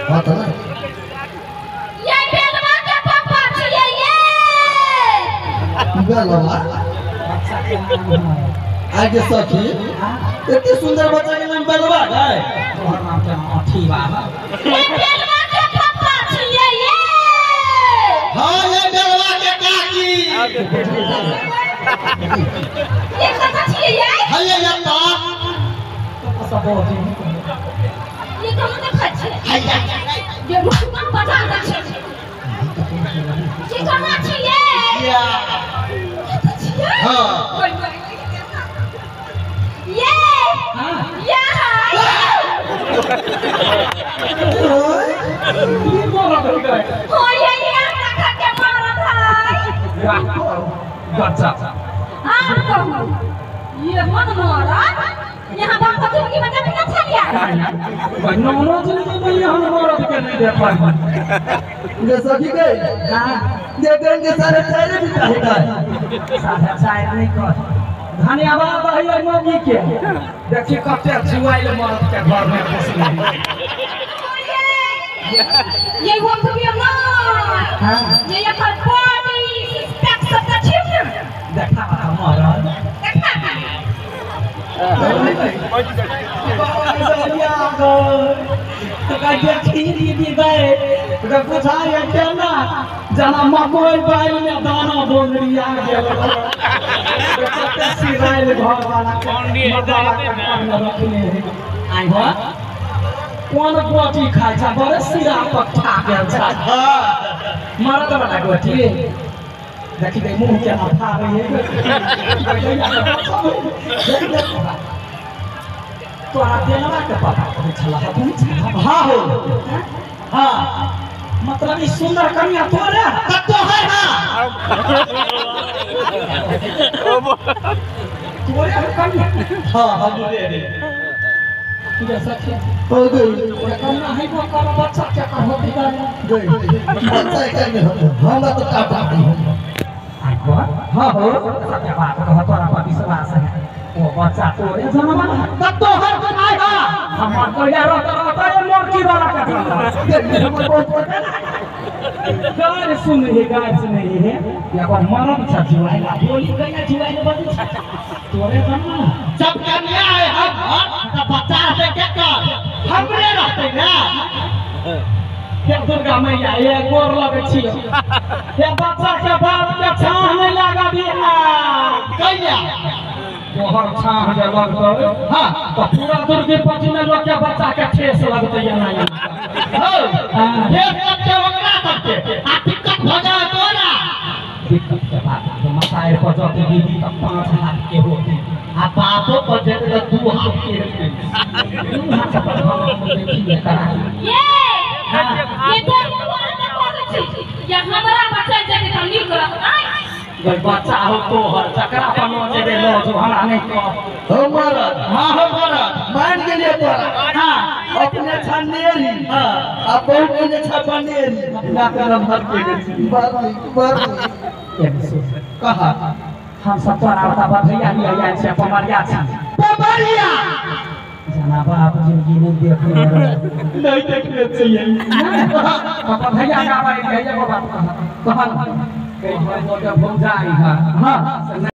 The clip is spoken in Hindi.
हां तो ये बेलवा के पापा छिए ये बेलवा आगे सखी इतनी सुंदर बच्चा के नाम बेलवा है तोहर नाम के अठी बाबा ये बेलवा के पापा छिए ये हां ये बेलवा के काकी ये कथा छिए ये हां ये तो सब बहुत ये कहां देखा छिए हाय ये रुकना बता दा छिए ये कहां छिए या हां ये ये मोरा कर गए हो ये रखा के मारा भाई गच्चा आप कहूं ये मन मारा यहां बाप बुजुर्ग की बच्चा भी अच्छा लिया नौनो जिंदगी में हम औरत के नहीं दे पाए ये सखी गई हां ये गंगे सारे चारे भी चाहेगा साधा चाय नहीं कर धन्यवाद भाई मोदी के देखिए कते जुआइल मर्द के घर में घुसले ये वो तो भी ना हां ये पर बॉडी सिक्स सब का छिप देखा मर्द देखा जना मकोई बाइल में दाना बोंगरिया गेल कते सिराइल घर वाला पंडी रखले आई हो कोन गोटी खाइ छ बड़े सिरा पट्टा गेल छ हां मरद वाला गोटी देखि दे मुंह के माथा रही तोरा देनवा के पता छला हां हो हां मतलब ई सुंदर कन्या तोरे तो है ना तोरे कन्या हां हम दे दे जैसा कि हो गई कन्या है को कर बच्चा के कर होती गई बच्चा के हम तो काटा हाँ हो सत्य बात कह तोरा पर विश्वास है वो बच्चा तोरे जन्म तब तो हर बनाएगा हम तो यार रहता है मोरकी वाला का गाय सुन रही गाय सुन रही है या कोई मरम छ जुआइला बोली गया जुआइला बड़ी तोरे जन्म जब कन्या है हम तो बच्चा से क्या कर हमरे रहते ना हे दुर्गा मैया ये गोर लगे छी हे बच्चा के बाप के छाह नहीं लगा दिया कैया तोहर छाह जे लगतो हां तो पूरा दुर्गे पति में लोग के बच्चा के ठेस लगते या नहीं हां ये सबके ओकरा सबके आ दिक्कत हो जाए तोरा दिक्कत के बात तो मसाए पर जो की दीदी का 5 लाख के होती आ बापो पर जे 2 हाथ के हाथ पर हम देखिए करा ये तो वाला देखो छी ये हमरा बच्चा जे के निक रखनाई गई बच्चा हो तो हर चकरा पर नो जे लो जो हमरा नहीं कह हमारा हां हमारा मान के लिए तोरा हां अपने छनेरी हां अब बहुत के छपनेरी अपना करम भर के बात कहा हम सब तोरा बता भैया भी आया से पमरिया छ पमरिया जना बाप जिंदगी नहीं देखले नहीं देखने चाहिए पापा भैया का भाई भैया को बात कहा कहा कहीं मोटा भूल जाए हां